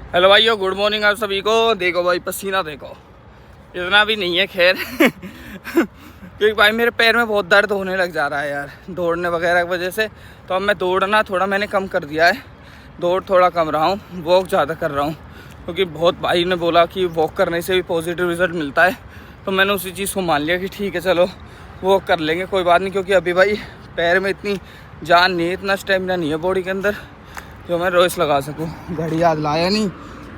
Hello भाइयों, good morning आप सभी को। देखो भाई, पसीना देखो, इतना भी नहीं है खैर क्योंकि भाई मेरे पैर में बहुत दर्द होने लग जा रहा है यार, दौड़ने वगैरह की वजह से। तो अब मैं दौड़ना थोड़ा मैंने कम कर दिया है, दौड़ थोड़ा कम रहा हूँ, वॉक ज़्यादा कर रहा हूँ। क्योंकि बहुत भाई ने बोला कि वॉक करने से भी पॉजिटिव रिजल्ट मिलता है, तो मैंने उसी चीज़ को मान लिया कि ठीक है चलो वॉक कर लेंगे, कोई बात नहीं। क्योंकि अभी भाई पैर में इतनी जान नहीं है, इतना स्टेमिना नहीं है बॉडी के अंदर जो मैं रेस लगा सकूँ। घड़ी आज लाया नहीं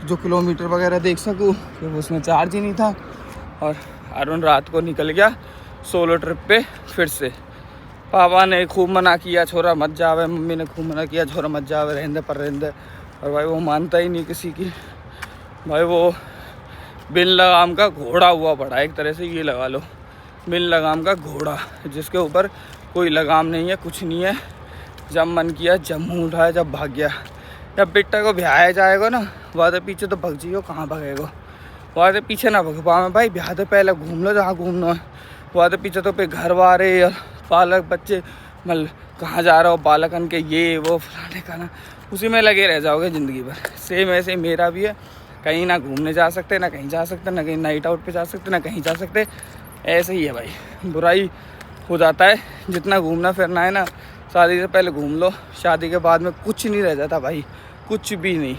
जो किलोमीटर वगैरह देख सकूँ, क्योंकि उसमें चार्ज ही नहीं था। और अरुण रात को निकल गया सोलो ट्रिप पे फिर से। पापा ने खूब मना किया छोरा मत जावे, मम्मी ने खूब मना किया छोरा मत जावे, रहने पर रहने। और भाई वो मानता ही नहीं किसी की। भाई वो बिन लगाम का घोड़ा हुआ पड़ा है एक तरह से, ये लगा लो, बिन लगाम का घोड़ा जिसके ऊपर कोई लगाम नहीं है, कुछ नहीं है। जब मन किया जब मुँह उठाया जब भाग गया। जब बेटा को ब्याया जाएगा ना, वहाँ से पीछे तो भग जाइयो, कहाँ भगेगा। वहाँ से पीछे ना भग पाओ भाई, ब्याह से पहले घूम लो जहाँ घूमना है। वहाँ से पीछे तो पे घर वारे या पालक बच्चे, मतलब कहाँ जा रहा हो बालकन के ये वो फलाने का ना, उसी में लगे रह जाओगे ज़िंदगी भर। सेम ऐसे मेरा भी है, कहीं ना घूमने जा सकते, ना कहीं जा सकते, ना कहीं नाइट आउट पे जा सकते, ना कहीं जा सकते। ऐसे ही है भाई, बुराई हो जाता है। जितना घूमना फिरना है ना, शादी से पहले घूम लो, शादी के बाद में कुछ नहीं रह जाता भाई, कुछ भी नहीं।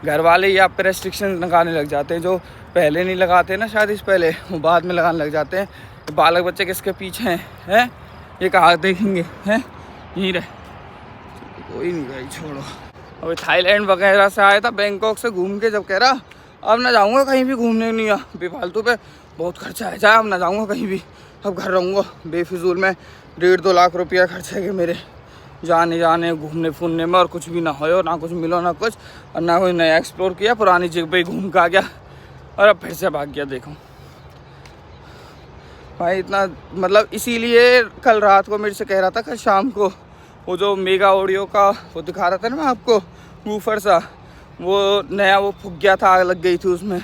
घर वाले ही आप पे रेस्ट्रिक्शन लगाने लग जाते हैं, जो पहले नहीं लगाते ना शादी से पहले, वो बाद में लगाने लग जाते हैं। बालक बच्चे किसके पीछे हैं ये कहाँ देखेंगे, हैं यहीं रहे, कोई नहीं भाई छोड़ो। अभी थाईलैंड वगैरह से आया था, बैंकॉक से घूम के, जब कह रहा अब ना जाऊँगा कहीं भी घूमने, नहीं बेफालतू पे बहुत खर्चा है, जा अब ना जाऊँगा कहीं भी, अब घर रहूँगा बेफिजूल में। 1.5-2 लाख रुपया खर्च है कि मेरे जाने घूमने फूलने में, और कुछ भी ना हो, ना कुछ मिलो ना कुछ, और ना कोई नया एक्सप्लोर किया, पुरानी जगह पे घूम के आ गया और अब फिर से भाग गया। देखो भाई इतना, मतलब इसीलिए कल रात को मेरे से कह रहा था, कल शाम को वो जो मेगा ऑडियो का वो दिखा रहा था ना मैं आपको, वूफर सा, वो नया वो फूक गया था, आग लग गई थी उसमें,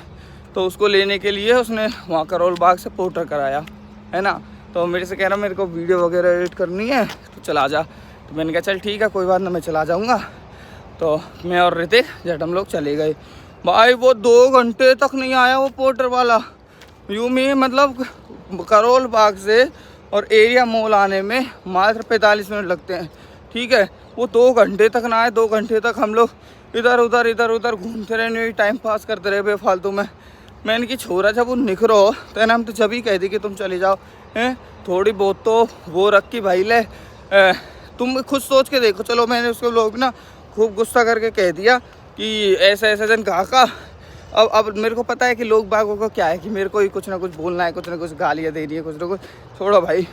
तो उसको लेने के लिए उसने वहाँ करोल बाग से पोर्टर कराया है ना। तो मेरे से कह रहा मेरे को वीडियो वगैरह एडिट करनी है तो चला जा। तो मैंने कहा चल ठीक है कोई बात ना, मैं चला जाऊँगा। तो मैं और ऋतिक जट हम लोग चले गए। भाई वो 2 घंटे तक नहीं आया वो पोर्टर वाला, यूँ में मतलब करोल बाग से और एरिया मॉल आने में मात्र 45 मिनट लगते हैं, ठीक है। वो 2 घंटे तक ना आए, 2 घंटे तक हम लोग इधर उधर घूमते रहे, टाइम पास करते रहे बेफालतू में। मैंने कि छोरा जब वो निखरो तो ना, हम तो जब ही कह दी कि तुम चले जाओ, हैं थोड़ी बहुत तो वो रख की भाई ले, तुम खुद सोच के देखो। चलो मैंने उसको लोग ना खूब गुस्सा करके कह दिया कि ऐसा ऐसा जन कहा का। अब मेरे को पता है कि लोग बागों को क्या है कि मेरे को ही कुछ ना कुछ बोलना है, कुछ ना कुछ गालियाँ देनी है, कुछ ना कुछ। छोड़ो भाई,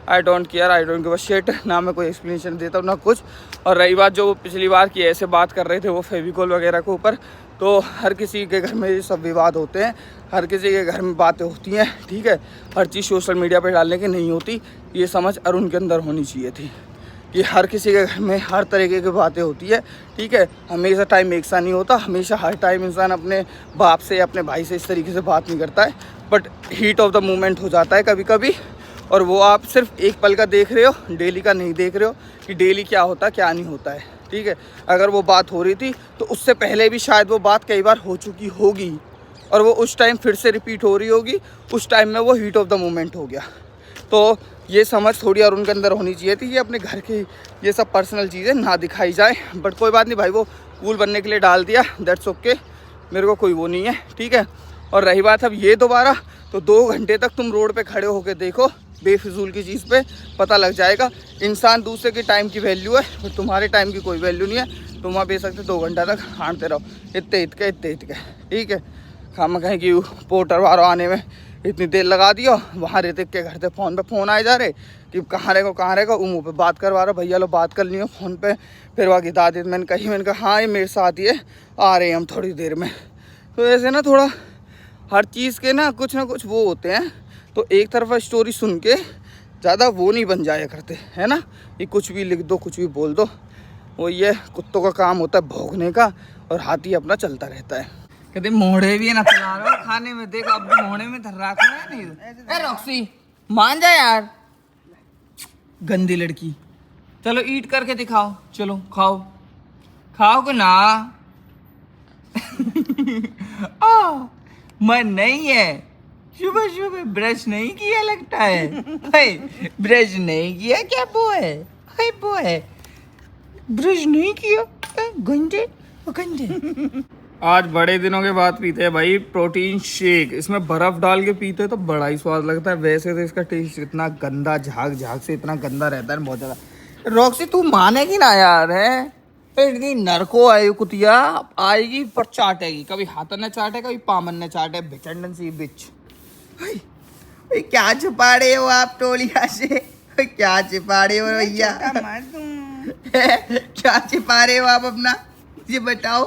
I don't care, I don't give a shit, ना मैं कोई एक्सप्लेनेशन देता हूँ ना कुछ। और रही बात जो पिछली बार की ऐसे बात कर रहे थे वो फेविकोल वगैरह के ऊपर, तो हर किसी के घर में ये सब विवाद होते हैं, हर किसी के घर में बातें होती हैं, ठीक है। हर चीज़ सोशल मीडिया पर डालने की नहीं होती, ये समझ अरुण के अंदर होनी चाहिए थी कि हर किसी के घर में हर तरीके की बातें होती है, ठीक है। हमेशा टाइम एक सा नहीं होता, हमेशा हर टाइम इंसान अपने बाप से अपने भाई से इस तरीके से बात नहीं करता है, but heat of the moment हो जाता है कभी कभी। और वो आप सिर्फ एक पल का देख रहे हो, डेली का नहीं देख रहे हो कि डेली क्या होता क्या नहीं होता है, ठीक है। अगर वो बात हो रही थी तो उससे पहले भी शायद वो बात कई बार हो चुकी होगी, और वो उस टाइम फिर से रिपीट हो रही होगी, उस टाइम में वो हीट ऑफ द मोमेंट हो गया। तो ये समझ थोड़ी अरुण के अंदर होनी चाहिए थी कि अपने घर की ये सब पर्सनल चीज़ें ना दिखाई जाए, बट कोई बात नहीं भाई, वो कूल बनने के लिए डाल दिया, दैट्स ओके, मेरे को कोई वो नहीं है, ठीक है। और रही बात अब ये दोबारा, तो 2 घंटे तक तुम रोड पे खड़े होकर देखो, बेफिजूल की चीज़ पे पता लग जाएगा। इंसान दूसरे के टाइम की वैल्यू है, पर तुम्हारे टाइम की कोई वैल्यू नहीं है। तुम वहाँ बेच सकते 2 घंटा तक हांटते रहो, इतने ठीक है। खामा कहें कि पोर्टर वालों आने में इतनी देर लगा दियो, वहाँ ऋतिक के घर से फ़ोन पे फ़ोन आए जा रहे कि कहाँ रहेगा, वो मुँह पे बात करवा रहा, भैया लो बात कर लियो फ़ोन पे। फिर वहाँ की दादी मैंने कहा हाँ ये मेरे साथ ही है, आ रहे हैं हम थोड़ी देर में। तो ऐसे ना थोड़ा हर चीज़ के ना कुछ वो होते हैं, तो एक तरफा स्टोरी सुन के ज़्यादा वो नहीं बन जाया करते है ना, ये कुछ भी लिख दो कुछ भी बोल दो। वो ये कुत्तों का काम होता है भौंकने का, और हाथी अपना चलता रहता है। कहते मोड़े भी ना चला रहा हो खाने में, देख अब मोड़े में धर रखा है नहीं। ए रॉक्सी मान जा यार, गंदी लड़की। चलो ईट करके दिखाओ, चलो खाओ, खाओगे ना, मन नहीं है, सुबह सुबह ब्रश नहीं किया लगता है। ब्रश नहीं किया क्या बॉय? बॉय ब्रश नहीं किया, गंदे गंदे। आज बड़े दिनों के बाद पीते हैं भाई प्रोटीन शेक। इसमें बर्फ डाल के पीते हैं तो बड़ा ही स्वाद लगता है। वैसे तो इसका टेस्ट इतना गंदा, झाग झाग से इतना गंदा रहता है बहुत ज्यादा। रॉक्सी तू मानेगी ना यार, है इतनी नरको आई कुतिया, आएगी पर चाटेगी, कभी हाथन ने चाटे कभी पामन ने चाटे, बिचंडन सी बिच। क्या छुपा रहे हो आप टोलिया से? क्या छुपा रहे हो भैया? क्या छिपा रहे हो आप अपना, ये बताओ,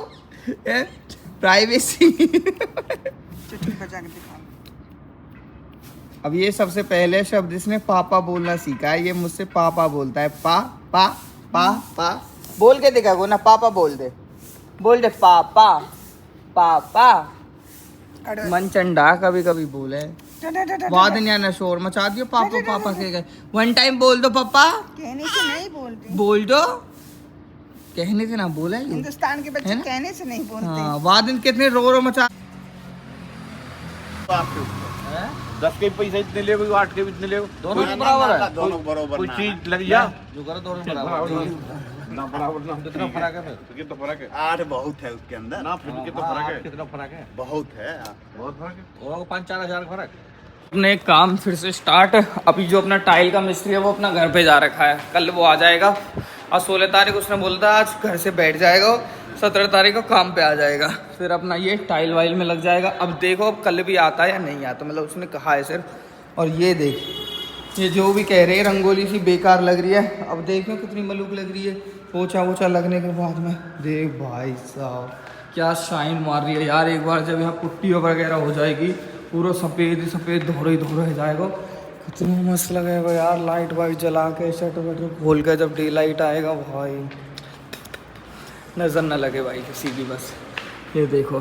प्राइवेसी। अब ये सबसे पहले शब्द इसने पापा बोलना सीखा है, ये मुझसे पापा बोलता है। पा पा पा पा बोल के दिखा को ना, पापा बोल दे, बोल दे पापा पापा। मनचंडा कभी कभी बोले, बाद में शोर मचा दियो पापा पापा के गए। वन टाइम बोल दो पापा, कहने से नहीं बोलते, बोल दो, कहने से ना बोला। हिंदुस्तान के बच्चे कहने से नहीं बोलते। हाँ, बाद में कितने रो मचा। 10 के पैसा इतने ले, 8 के इतने ले, दोनों बराबर है, दोनों बराबर। कोई चीज लग जा जो करो दोनों बराबर ना, बराबर ना। कितना फर्क है? फिर कितना फर्क है? 8 बहुत है उसके अंदर ना, फिर कितना फर्क है? कितना फर्क है? बहुत है। बहुत फर्क है। और 5-4 हजार का फर्क। अपने काम फिर से स्टार्ट। अभी जो अपना टाइल का मिस्त्री है वो अपना घर पे जा रखा है, कल वो आ जाएगा। आज 16 तारीख उसने बोला था आज घर से बैठ जाएगा, 17 तारीख को काम पे आ जाएगा, फिर अपना ये टाइल वाइल में लग जाएगा। अब देखो अब कल भी आता है या नहीं आता, मतलब उसने कहा है सिर्फ। और ये देख, ये जो भी कह रहे हैं रंगोली सी बेकार लग रही है, अब देखो कितनी मलूक लग रही है। पोछा वोछा लगने के बाद में देख भाई साहब क्या शाइन मार रही है यार। एक बार जब यहाँ पुट्टी वगैरह हो जाएगी, पूरा सफ़ेद सफ़ेद धोरे धोरे हो जाएगा, कितना मस्त लगेगा यार। लाइट वाइट जला के शटर वटर खोल के जब डे लाइट आएगा भाई, नज़र न लगे भाई किसी की। बस ये देखो,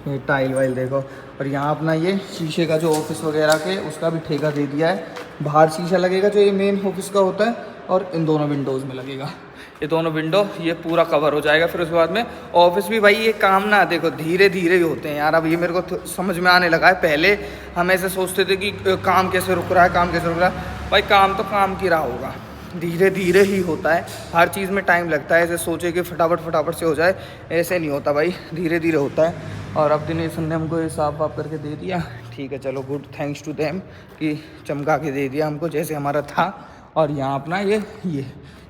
ये टाइल वाइल देखो। और यहाँ अपना ये शीशे का जो ऑफिस वगैरह के उसका भी ठेका दे दिया है। बाहर शीशा लगेगा जो ये मेन ऑफिस का होता है, और इन दोनों विंडोज़ में लगेगा। ये दोनों विंडो ये पूरा कवर हो जाएगा। फिर उसके बाद में ऑफिस भी भाई, ये काम ना देखो धीरे धीरे ही होते हैं यार। अब ये मेरे को समझ में आने लगा है। पहले हम ऐसे सोचते थे कि काम कैसे रुक रहा है, काम कैसे रुक रहा है। भाई काम तो काम की रहा होगा, धीरे धीरे ही होता है। हर चीज़ में टाइम लगता है। ऐसे सोचे कि फटाफट फटाफट से हो जाए, ऐसे नहीं होता भाई, धीरे धीरे होता है। और अब दिनेश ने हमको ये साफ वाफ करके दे दिया, ठीक है चलो गुड, थैंक्स टू देम कि चमका के दे दिया हमको जैसे हमारा था। और यहाँ अपना ये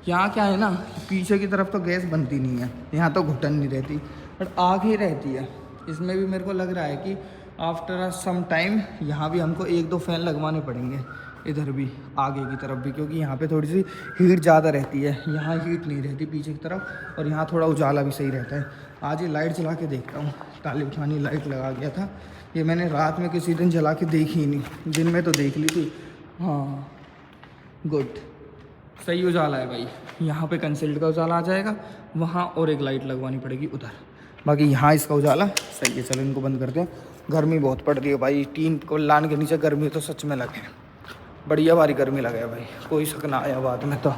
यहाँ क्या है ना, पीछे की तरफ तो गैस बनती नहीं है, यहाँ तो घुटन नहीं रहती बट आग ही रहती है। इसमें भी मेरे को लग रहा है कि आफ्टर सम टाइम यहाँ भी हमको 1-2 फैन लगवाने पड़ेंगे, इधर भी आगे की तरफ भी, क्योंकि यहाँ पे थोड़ी सी हीट ज़्यादा रहती है, यहाँ हीट नहीं रहती पीछे की तरफ। और यहाँ थोड़ा उजाला भी सही रहता है। आज ये लाइट जला के देखता हूँ, तालिब खानी लाइट लगा गया था, ये मैंने रात में किसी दिन जला के देखी ही नहीं, दिन में तो देख ली थी। हाँ गुड, सही उजाला है भाई। यहाँ पे कंसील्ड का उजाला आ जाएगा, वहाँ और एक लाइट लगवानी पड़ेगी उधर, बाकी यहाँ इसका उजाला सही है। चलो इनको बंद करते हैं, गर्मी बहुत पड़ रही है भाई। टीन को लाने के नीचे गर्मी तो सच में लगे, बढ़िया भारी गर्मी लगे भाई, कोई शक ना आया बाद में। तो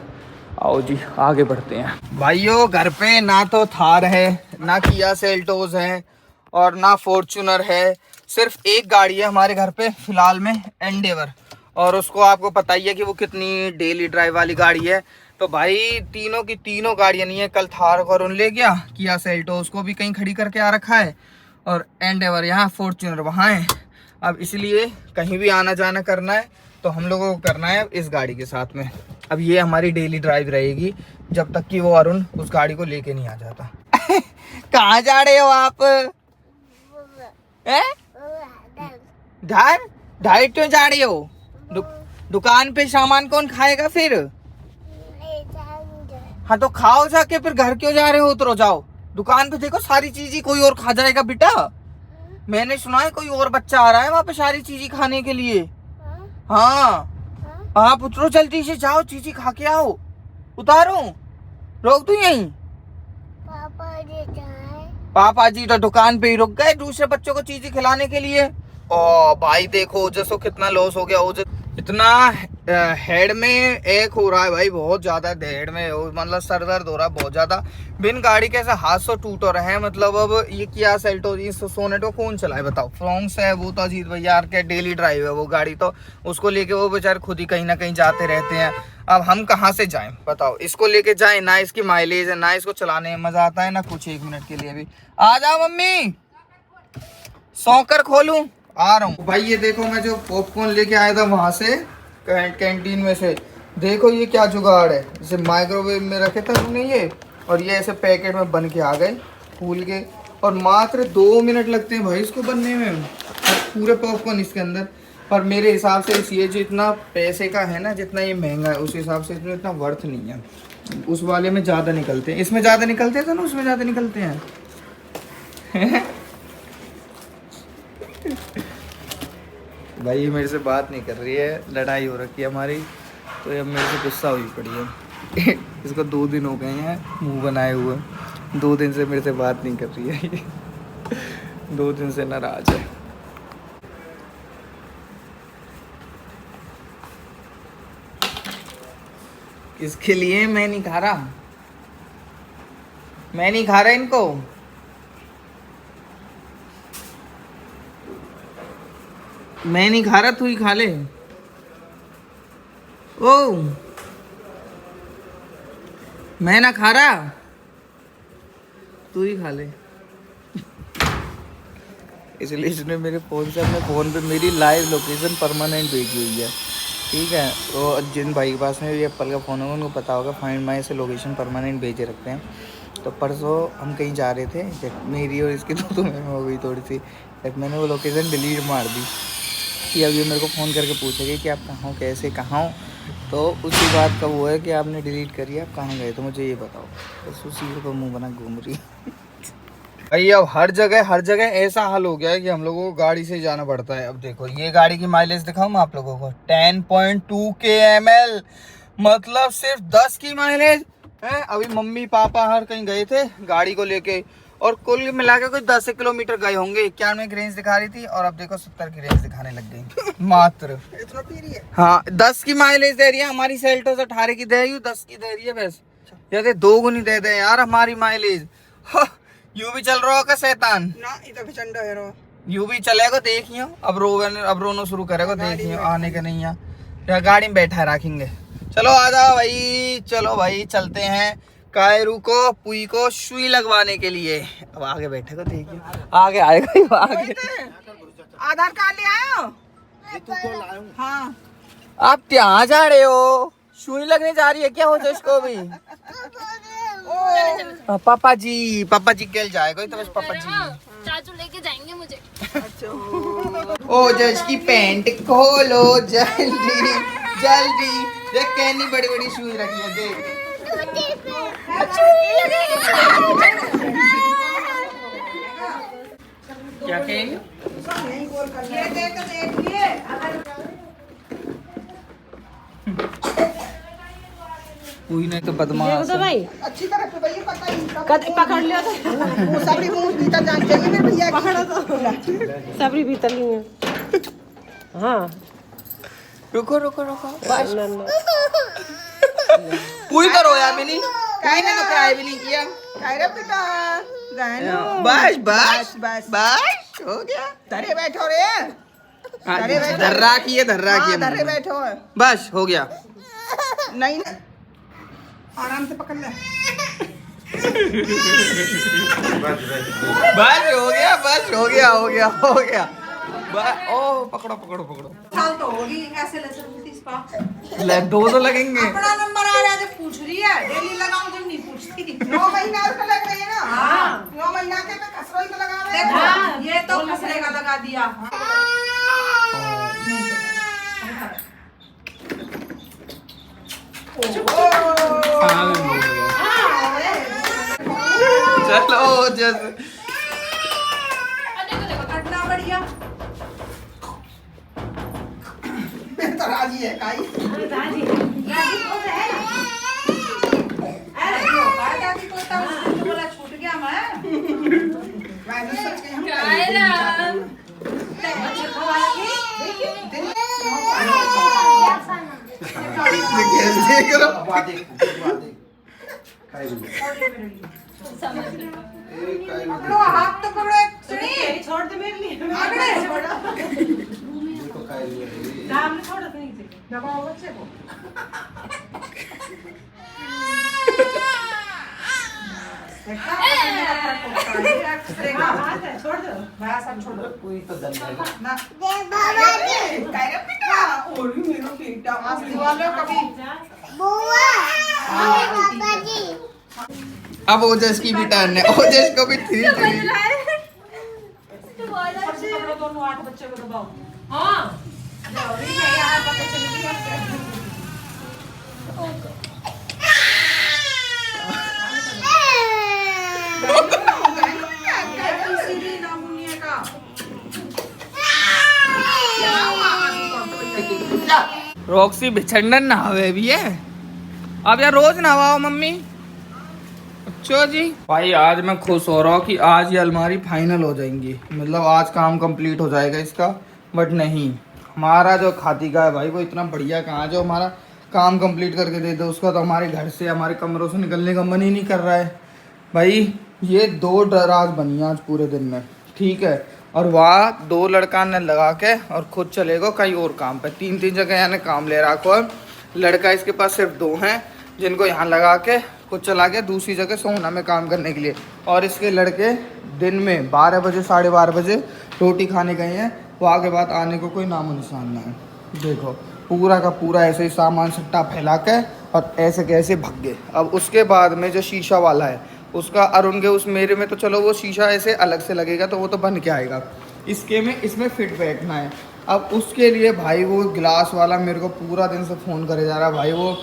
आओ जी आगे बढ़ते हैं भाइयों। घर पे ना तो थार है, ना किया सेल्टोस है, और ना फॉर्च्यूनर है। सिर्फ एक गाड़ी है हमारे घर पे फिलहाल में, एंडेवर। और उसको आपको पता ही है कि वो कितनी डेली ड्राइव वाली गाड़ी है। तो भाई तीनों की तीनों गाड़ियाँ नहीं है। कल थार को ले गया, किया सेल्टोस को भी कहीं खड़ी करके आ रखा है, और एंडेवर यहाँ, फॉर्च्यूनर वहाँ है। अब इसलिए कहीं भी आना जाना करना है तो हम लोगों को करना है इस गाड़ी के साथ में। अब ये हमारी डेली ड्राइव रहेगी जब तक कि वो अरुण उस गाड़ी को लेके नहीं आ जाता। कहाँ जा रहे हो आप? ढाई क्यों जा रही हो? दुकान पे सामान कौन खाएगा फिर? हाँ तो खाओ जाके, फिर घर क्यों जा रहे हो? उतरो जाओ, दुकान पे देखो सारी चीजें कोई और खा जाएगा बेटा। मैंने सुना है कोई और बच्चा आ रहा है वहाँ पे सारी चीजें खाने के लिए। हाँ आप उतरो जल्दी से, जाओ चीजें खा के आओ। उतारो, रोक दू यहीं? पापा जी तो दुकान पे ही रुक गए दूसरे बच्चों को चीजें खिलाने के लिए। ओ भाई देखो ओजस को कितना लॉस हो गया। ओजस इतना हेड में एक हो रहा है भाई, बहुत ज्यादा हेड में मतलब सर दर्द हो रहा है बहुत ज्यादा। बिन गाड़ी के ऐसे हादसों टूट रहे हैं। मतलब अब ये क्या सेल्टो सोनेट को कौन चलाए बताओ। फ्रॉन्क्स है वो तो अजीत भैया के डेली ड्राइव है वो गाड़ी, तो उसको लेके वो बेचारे खुद ही कहीं ना कहीं जाते रहते हैं। अब हम कहाँ से जाएं बताओ, इसको लेके जाएं ना, इसकी माइलेज है ना, इसको चलाने में मजा आता है ना कुछ। 1 मिनट के लिए भी आ जाओ मम्मी, सौकर खोलूं, आ रहा हूँ। भाई ये देखो मैं जो पॉपकॉर्न लेके आया था वहां से कैंटीन में से, देखो ये क्या जुगाड़ है। जैसे माइक्रोवेव में रखे थे हमने ये, और ये ऐसे पैकेट में बन के आ गए फूल के, और मात्र 2 मिनट लगते हैं भाई इसको बनने में, पूरे पॉपकॉर्न इसके अंदर। पर मेरे हिसाब से ये जितना पैसे का है ना, जितना ये महंगा है, उस हिसाब से इसमें इतना वर्थ नहीं है। उस वाले में ज़्यादा निकलते हैं, इसमें ज़्यादा निकलते थे ना, उसमें ज़्यादा निकलते हैं। भाई ये मेरे से बात नहीं कर रही है, लड़ाई हो रखी है हमारी, तो ये अब मेरे से गुस्सा हुई पड़ी है। इसको 2 दिन हो गए हैं मुंह बनाए हुए, 2 दिन से मेरे से बात नहीं कर रही है। 2 दिन से नाराज है। इसके लिए मैं नहीं खा रहा, मैं नहीं खा रहा इनको। मैं नहीं खा रहा, तू ही खा ले। ओ मैं ना खा रहा, तू ही खा ले। इसलिए इसने मेरे फ़ोन से अपने फ़ोन पे मेरी लाइव लोकेशन परमानेंट भेजी हुई है, ठीक है। तो जिन भाई के पास में ये एप्पल का फ़ोन होगा उनको पता होगा, फाइंड माई से लोकेशन परमानेंट भेजे रखते हैं। तो परसों हम कहीं जा रहे थे, मेरी और इसकी तो में हो गई थोड़ी सी, मैंने वो लोकेशन डिलीट मार दी कि अब ये मेरे को फ़ोन करके पूछेगी कि आप कहाँ हो, कैसे कहाँ हो। तो उसी बात का वो है कि आपने डिलीट करी, आप कहाँ गए तो मुझे ये बताओ। बस उसी को मुँह बना घूम रही भाई। अब हर जगह ऐसा हाल हो गया है कि हम लोगों को गाड़ी से जाना पड़ता है। अब देखो ये गाड़ी की माइलेज दिखाऊं मैं आप लोगों को, 10.2 kml, मतलब सिर्फ 10 की माइलेज है। अभी मम्मी पापा हर कहीं गए थे गाड़ी को लेके, और कुल मिला के कोई 10 किलोमीटर गए होंगे। 91 की रेंज दिखा रही थी और अब देखो 70 की रेंज दिखाने लग गई मात्र। इतना पी रही है? हाँ 10 की माइलेज दे रही है। हमारी सेल्टोस 18 की दे रही है, 10 की दे रही है बस। जैसे 2 गुनी दे दे यार हमारी माइलेज। यूं भी चल रहा होगा शैतान ना, इधर भी चंडा है रो। यूं भी चलेगा देखियो। अब रोना शुरू करेगा देखियो, आने का नहीं है या गाड़ी में बैठा रखेंगे। चलो आ जाओ भाई, चलो भाई चलते हैं कायरू को पुई को सुई लगवाने के लिए। अब आगे बैठेगा देखिए, आगे आएगा आगे। आधार कार्ड ले आयो? हाँ। आप क्या जा रहे हो? सुई लगने जा रही है क्या हो जाए इसको भी? पापा जी कल जाएगा तो बस पापा जी चाचू लेके जाएंगे मुझे। ओ जज की पैंट खोलो जल्दी जल्दी। देख कैनी बड़ी बड़ी सुई रखी है देख। क्या कहेंगे? कोई नहीं तो बदमाश तो भाई अच्छी तरह से भैया पता ही पकड़ लिया तो वो सबरी मुंह भीतर जान चाहिए मेरे भैया की। पकड़ा तो सबरी भीतर नहीं है। हाँ रुको बस ना, ना। पूरी करो यार मिनी, कहीं ने तो कराए भी नहीं किया। कह रहे बेटा गायन बस बस बस बस हो गया। धरे बैठो रे, धरे बैठो। धर्रा किए धरे बैठो। बस हो गया। नहीं ना, आराम से पकड़ ले। बस हो गया। ओ पकड़ो। साल तो होगी ऐसे लसन इसका। ले 2 तो लगेंगे। अपना नंबर आ रहा है तो पूछ रही है, डेली लगाऊं जब नहीं पूछती। 9 महीना उसका लग रही है ना। हाँ 9 महीना के पे खसरोई तो लगा रहे देखो हैं। ये तो खसरे का लगा दिया। चलो जैसे पकड़ना बढ़िया। तो राजी है काई। दादी को है। अरे जो दादी को तो उसने बोला छूट गया मैं। मैं सोच के हम बच्चे को वाला की देखिए। देख रहा अब आ देख, आ देख। खाई भी ले। पकड़ो, हाथ तो पकड़ो। छोड़ दे मेरे लिए देखो खाई भी ले। दाम ने छोड़ दे नीचे दबाओ बच्चे को। हाथ है छोड़ दो बस अब छोड़ो कोई तो दल जाएगा। ना काय रे बेटा ओली मेरो बेटा मस्ती वालों कभी अब ओजस की भी टर्न है। ओजस को भी 3 चली। पकड़ो दोनों हाथ बच्चे को दबाओ हाँ रॉक्सी बिछंडन नहावे भी है। अब यार रोज नहाओ मम्मी। अच्छा जी भाई आज मैं खुश हो रहा हूँ कि आज ये अलमारी फाइनल हो जाएंगी, मतलब आज काम कंप्लीट हो जाएगा इसका। बट नहीं, हमारा जो खाती का है भाई वो इतना बढ़िया कहाँ जो हमारा काम कंप्लीट करके दे दो, उसका तो हमारे घर से हमारे कमरों से निकलने का मन ही नहीं कर रहा है भाई। ये 2 दराज बनी आज पूरे दिन में, ठीक है, और वहाँ 2 लड़का ने लगा के और खुद चले गो कहीं और काम पे। 3 जगह यानी काम ले रखो है। लड़का इसके पास सिर्फ 2 हैं जिनको यहाँ लगा के खुद चला गया दूसरी जगह सोना में काम करने के लिए। और इसके लड़के दिन में 12 बजे 12:30 बजे रोटी खाने गए हैं, वहाँ के बाद आने को कोई नामो निशान ना है। देखो पूरा का पूरा ऐसे ही सामान सट्टा फैला के और ऐसे कैसे भाग गए। अब उसके बाद में जो शीशा वाला है उसका अरुण के उस मेरे में तो चलो वो शीशा ऐसे अलग से लगेगा तो वो तो बन के आएगा, इसके में इसमें फिट बैठना है। अब उसके लिए भाई वो ग्लास वाला मेरे को पूरा दिन से फ़ोन करे जा रहा है, भाई वो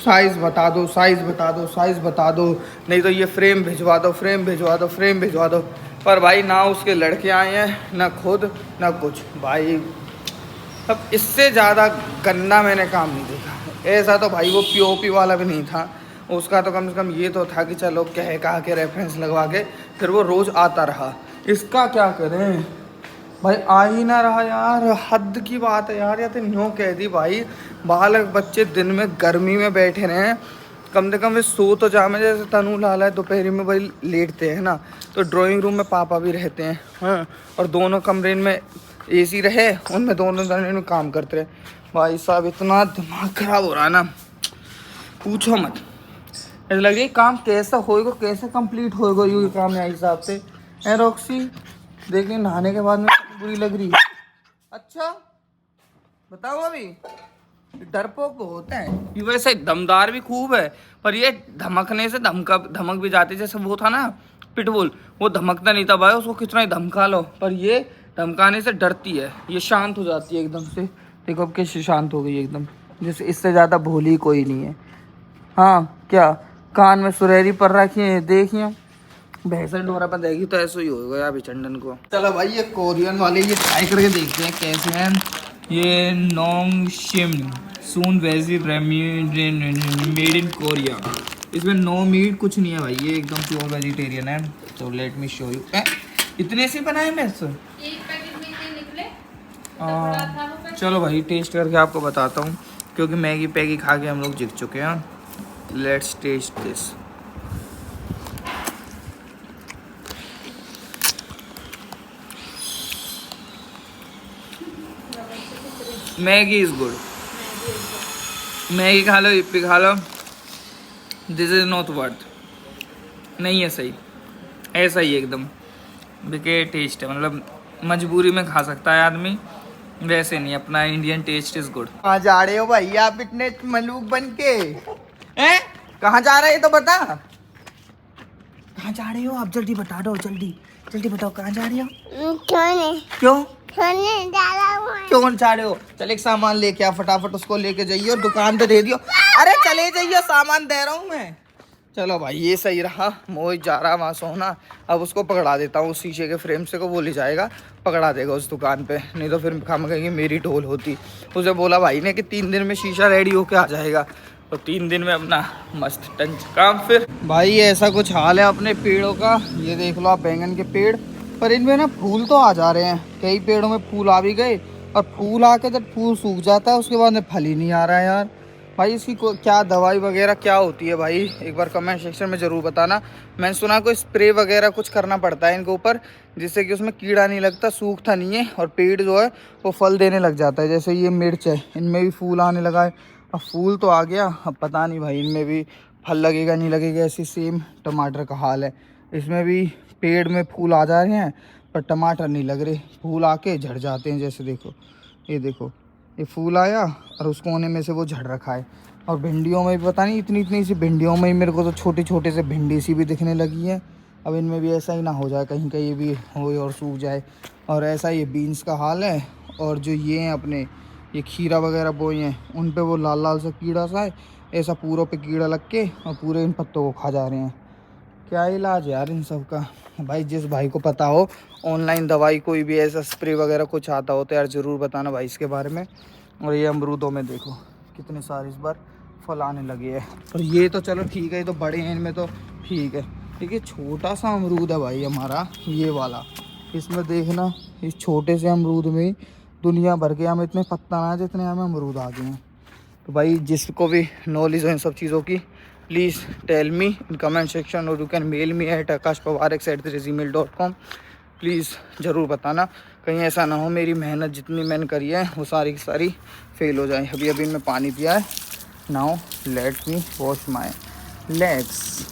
साइज़ बता दो, साइज़ बता दो, साइज़ बता दो, नहीं तो ये फ्रेम भिजवा दो, फ्रेम भिजवा दो, फ्रेम भिजवा दो। पर भाई ना उसके लड़के आए हैं ना खुद ना कुछ भाई। अब इससे ज़्यादा गंदा मैंने काम नहीं देखा। ऐसा तो भाई वो पीओपी वाला भी नहीं था, उसका तो कम से कम ये तो था कि चलो कहा के रेफरेंस लगवा के फिर वो रोज़ आता रहा। इसका क्या करें भाई, आ ही ना रहा यार, हद की बात है यार। या तो न्यों कह दी भाई, बालक बच्चे दिन में गर्मी में बैठे रहे हैं, कम से कम वे सो तो जामे। जैसे तनु लाला है दोपहरी में भाई लेटते हैं ना, तो ड्राइंग रूम में पापा भी रहते हैं हाँ, और दोनों कमरे में एसी रहे, उनमें दोनों कमरे में काम करते रहे। भाई साहब इतना दिमाग ख़राब हो रहा है ना, पूछो मत। ऐसा लग रही काम कैसा होएगा, कैसे कंप्लीट होएगा ये काम है हिसाब से। है रॉक्सी देखिए नहाने के बाद में बुरी लग रही है। अच्छा बताओ, अभी डरपोक होते हैं ये, वैसे दमदार भी खूब है पर ये धमकने से धमक भी जाती है। जैसे वो था ना पिटबुल, वो धमकता नहीं था भाई, उसको कितना ही धमका लो, पर ये धमकाने से डरती है, ये शांत हो जाती है एकदम से। देखो अब कैसे शांत हो गई एकदम, जैसे इससे ज़्यादा भोली कोई नहीं है। हाँ क्या कान में सुरहरी पर रखी है, देखिए भैंसन डोरा पर देगी तो ऐसा ही होगा अभी चंदन को। चलो भाई ये कोरियन वाले ये ट्राई करके देखते हैं कैसे हैं ये। नोंग शिम सून वेजी मेड इन कोरिया, इसमें नो मीट कुछ नहीं है भाई, ये एकदम प्योर वेजिटेरियन है। तो लेट मी शो यू। इतने से बनाए मैं इससे चलो भाई टेस्ट करके आपको बताता हूँ, क्योंकि मैगी पैगी खा के हम लोग जीत चुके हैं। Let's test this. Maggi is good, Maggi खा लो, इप्पी खा लो, दिस इज नॉट वर्थ, नहीं है सही, ऐसा ही एकदम बेकार टेस्ट है। मतलब मजबूरी में खा सकता है आदमी, वैसे नहीं, अपना इंडियन टेस्ट इज गुड। कहाँ जा रहे हो भाई आप इतने मलूक बन के? हैं कहाँ जा रहे हो तो बता, कहाँ जा रहे हो आप? जल्दी बता दो, जल्दी जल्दी बताओ कहाँ जा रहे हो? क्यों क्यों जा रहे हो? चल एक सामान लेके आ फटाफट, उसको लेके जाइए और दुकान पे दे दियो। अरे चले जाइए, सामान दे रहा हूँ मैं। चलो भाई ये सही रहा, मोहित जा रहा वहाँ सोना, अब उसको पकड़ा देता हूँ उस शीशे के फ्रेम से को, वो ले जाएगा पकड़ा देगा उस दुकान पे, नहीं तो फिर हम कहेंगे मेरी ढोल होती। उसे बोला भाई ने कि 3 दिन में शीशा रेडी होके आ जाएगा, तो 3 दिन में अपना मस्त टंच काम। फिर भाई ऐसा कुछ हाल है अपने पेड़ों का, ये देख लो आप बैंगन के पेड़, पर इनमें ना फूल तो आ जा रहे हैं, कई पेड़ों में फूल आ भी गए, और फूल आके जब फूल सूख जाता है उसके बाद में फल ही नहीं आ रहा है यार। भाई इसकी क्या दवाई वगैरह क्या होती है भाई, एक बार कमेंट सेक्शन में ज़रूर बताना। मैंने सुना कोई स्प्रे वगैरह कुछ करना पड़ता है इनके ऊपर, जिससे कि उसमें कीड़ा नहीं लगता, सूखता नहीं है और पेड़ जो है वो फल देने लग जाता है। जैसे ये मिर्च है, इनमें भी फूल आने लगा है। अब फूल तो आ गया, अब पता नहीं भाई इनमें भी फल लगेगा नहीं लगेगा। ऐसी सेम टमाटर का हाल है, इसमें भी पेड़ में फूल आ जा रहे हैं पर टमाटर नहीं लग रहे, फूल आके झड़ जाते हैं। जैसे देखो, ये देखो, ये फूल आया और उस कोने में से वो झड़ रखा है। और भिंडियों में भी पता नहीं, इतनी इतनी सी भिंडियों में ही मेरे को तो छोटे छोटे से भिंडी सी भी दिखने लगी है। अब इनमें भी ऐसा ही ना हो जाए कहीं का ये भी हो और सूख जाए। और ऐसा ये बीन्स का हाल है। और जो ये हैं अपने ये खीरा वगैरह बोए हैं, उन पे वो लाल लाल सा कीड़ा सा है, ऐसा पूरों पे कीड़ा लग के और पूरे इन पत्तों को खा जा रहे हैं। क्या इलाज है यार इन सब का। भाई जिस भाई को पता हो ऑनलाइन दवाई कोई भी ऐसा स्प्रे वगैरह कुछ आता हो तो यार ज़रूर बताना भाई इसके बारे में। और ये अमरूदों में देखो कितने सारे इस बार फल आने लगे हैं। और ये तो चलो ठीक है, ये तो बड़े हैं, इनमें तो ठीक है। देखिए छोटा सा अमरूद है भाई हमारा ये वाला, इसमें देखना इस छोटे से अमरूद में दुनिया भर के हम इतने पत्ता ना जितने हमें अमरूद आ गए हैं। तो भाई जिसको भी नॉलेज हो इन सब चीज़ों की, please tell me in comment section और you can mail me at akashpawar@gmail.com। Please ज़रूर बताना, कहीं ऐसा ना हो मेरी मेहनत जितनी मैंने करी है वो सारी की सारी फेल हो जाए। अभी अभी मैं पानी पिया है। Now let me wash my legs.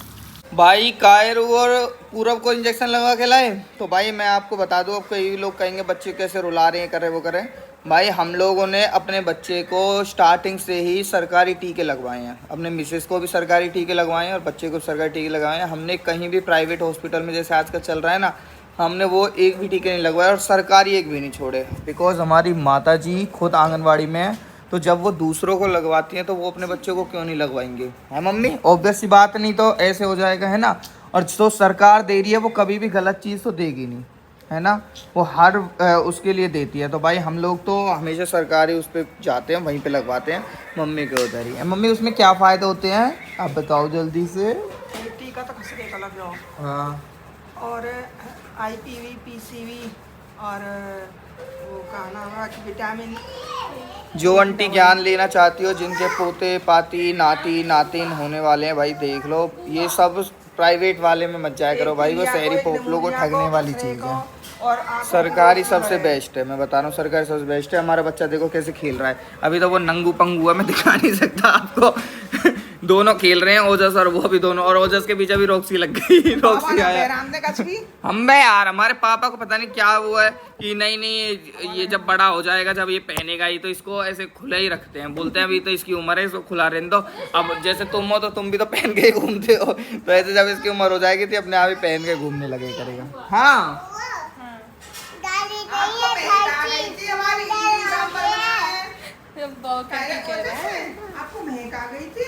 भाई कायरू और पूरब को इंजेक्शन लगा के लाए। तो भाई मैं आपको बता दूं, अब कई लोग कहेंगे बच्चे कैसे रुला रहे हैं, करे वो करें। भाई हम लोगों ने अपने बच्चे को स्टार्टिंग से ही सरकारी टीके लगवाए हैं, अपने मिसेस को भी सरकारी टीके लगवाए हैं और बच्चे को सरकारी टीके लगाए हैं। हमने कहीं भी प्राइवेट हॉस्पिटल में जैसे आजकल चल रहा है ना, हमने वो एक भी टीके नहीं लगवाए और सरकारी एक भी नहीं छोड़े। बिकॉज हमारी माता जी खुद आंगनवाड़ी में है, तो जब वो दूसरों को लगवाती हैं तो वो अपने बच्चों को क्यों नहीं लगवाएंगे, है मम्मी? ऑब्वियस सी बात नहीं तो ऐसे हो जाएगा, है ना। और जो सरकार दे रही है वो कभी भी गलत चीज़ तो देगी नहीं, है ना, वो हर उसके लिए देती है। तो भाई हम लोग तो हमेशा सरकारी उस पर जाते हैं, वहीं पे लगवाते हैं। मम्मी के उधर ही है। मम्मी उसमें क्या फ़ायदे होते हैं आप बताओ जल्दी से। टीका तो खसरे का लग जाओ, हाँ, और IPV PCV और वो का नाम है कि विटामिन। जो आंटी ज्ञान लेना चाहती हो, जिनके पोते पाती नाती नातिन होने वाले हैं, भाई देख लो, ये सब प्राइवेट वाले में मत जाया करो भाई, वो शहरी पोपलों को ठगने वाली चीज़ है। और सरकारी सबसे बेस्ट है, मैं बता रहा हूँ, सरकारी सबसे बेस्ट है। हमारा बच्चा देखो कैसे खेल रहा है, अभी तो वो नंगू पंगू है, मैं दिखा नहीं सकता आपको। दोनों खेल रहे हैं, ओजस और वो भी दोनों, और ओजस के पीछे भी रॉक्सी लग गई। रॉक्सी आया हम भाई यार, हमारे पापा को पता नहीं क्या हुआ है कि नहीं नहीं ये जब बड़ा हो जाएगा, जब ये पहनेगा ही, तो इसको ऐसे खुला ही रखते हैं। बोलते हैं अभी तो इसकी उम्र है, इसको खुला रहने दो। अब जैसे तुम हो तो तुम भी तो पहन के ही घूमते हो, तो ऐसे जब इसकी उम्र हो जाएगी तो अपने आप ही पहन के घूमने लगे करेगा। हाँ आपको महक आ गई थी।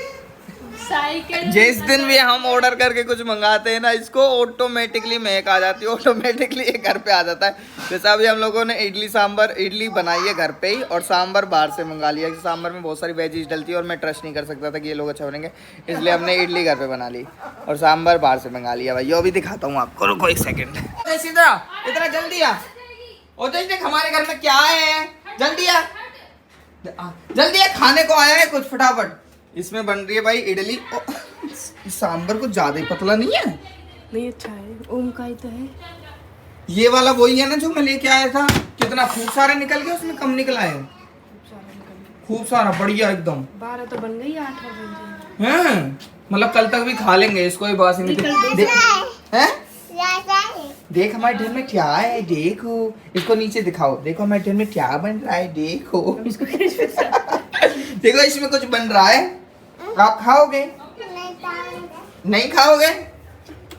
साइकिल जिस दिन भी हम ऑर्डर करके कुछ मंगाते हैं ना, इसको ऑटोमेटिकली महक आ जाती है, ऑटोमेटिकली ये घर पे आ जाता है। जैसे अभी हम लोगों ने इडली बनाई है घर पे ही, और सांभर बाहर से मंगा लिया। सांभर में बहुत सारी वेजीज डलती है और मैं ट्रस्ट नहीं कर सकता था कि ये लोग अच्छा बनेंगे, इसलिए हमने इडली घर पे बना ली और सांभर बाहर से मंगा लिया। भाई ये भी दिखाता हूँ आपको, रुको एक सेकेंड। इतना जल्दी आ, देख हमारे घर में क्या है, जल्दी आ जल्दी आ, खाने को आया है कुछ फटाफट। इसमें बन रही है भाई इडली। सांभर कुछ ज्यादा ही पतला नहीं है, नहीं अच्छा है, ओम का ही तो है। ये वाला वही है ना जो मैं लेके आया था। कितना खूब सारे निकल गया, उसमें कम निकला है, खूब सारा बढ़िया एकदम। 12 तो बन गई, 8 और बन जाएंगे। हैं मतलब कल तक भी खा लेंगे इसको ही, बासी नहीं है। देख हमारे घर में क्या है, देखो इसको नीचे दिखाओ, देखो हमारे घर में क्या बन रहा है, देखो देखो इसमें कुछ बन रहा है, आप खाओगे? नहीं खाओगे?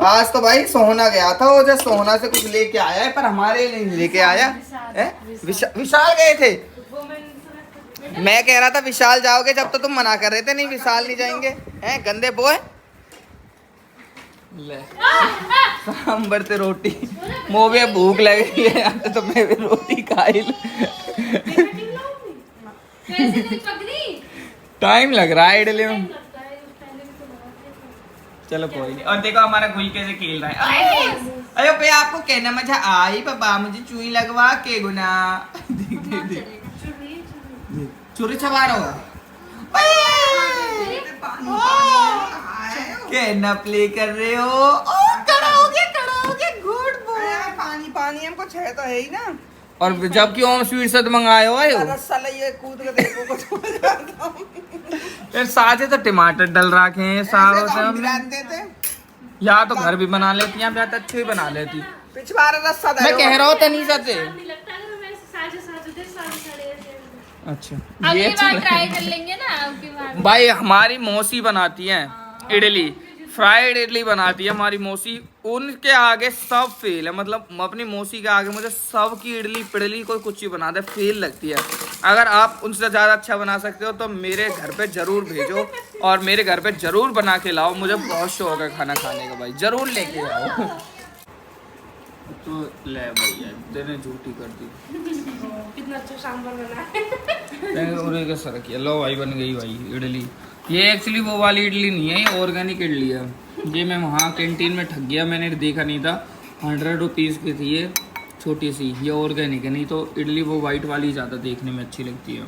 आज तो भाई सोना गया था, वो जब सोना से कुछ लेके आया है, पर हमारे लिए नहीं लेके आया है। विशाल गए थे, मैं कह रहा था विशाल जाओगे, जब तो तुम मना कर रहे थे नहीं विशाल नहीं जाएंगे, हैं गंदे बोए। ले सांबर से रोटी, मोबे भूख लग रही है यार, तो मैं भी रोटी खा ही टाइम लग रहा है इडली में। चलो कोई नहीं। और देखो हमारा गुई कैसे खेल रहा है। अरे पे आपको कहना मजा आई पापा, मुझे चुई लगवा के गुना। चोरी छुपा रहा होगा। कहना प्ले कर रहे हो। पानी पानी हमको छह तो है ही ना। और जबकि होम स्वीट से मंगाए हो रस्सा लिए कूद के देखो कुछ हो जाता हूँ। फिर साजे तो टमाटर डल रखे हैं साग ऐसे तो हम गिराते थे। या तो घर भी बना लेती या बहुत अच्छे ही बना लेती। पिछवाड़ा रस्सा दे मैं कह रहा हूँ तनीषा से। नहीं लगता अगर मैं साझे साझे दे साढ़े अच्छा अगली अच्छा बार लगा। ट्राई कर लेंगे ना अगली बार। भाई हमारी मौसी बनाती हैं इडली, फ्राइड इडली बनाती है हमारी मौसी। उनके आगे सब फेल है, मतलब अपनी मौसी के आगे मुझे सब की इडली पिडली कोई कुछ ही बना दे फेल लगती है। अगर आप उनसे ज़्यादा अच्छा बना सकते हो तो मेरे घर पे ज़रूर भेजो और मेरे घर पे ज़रूर बना के लाओ। मुझे बहुत शौक है खाना खाने का भाई, ज़रूर लेके आओ। तो ले भैया तेने झूठी कर दी। कितना अच्छा सांभर बना है। उरे का सर किया लो भाई, बन गई भाई इडली। ये एक्चुअली वो वाली इडली नहीं है, ये ऑर्गेनिक इडली है। ये मैं वहाँ कैंटीन में ठग गया, मैंने देखा नहीं था। 100 रुपीज़ की थी ये छोटी सी। ये ऑर्गेनिक है, नहीं तो इडली वो वाइट वाली ज़्यादा देखने में अच्छी लगती है।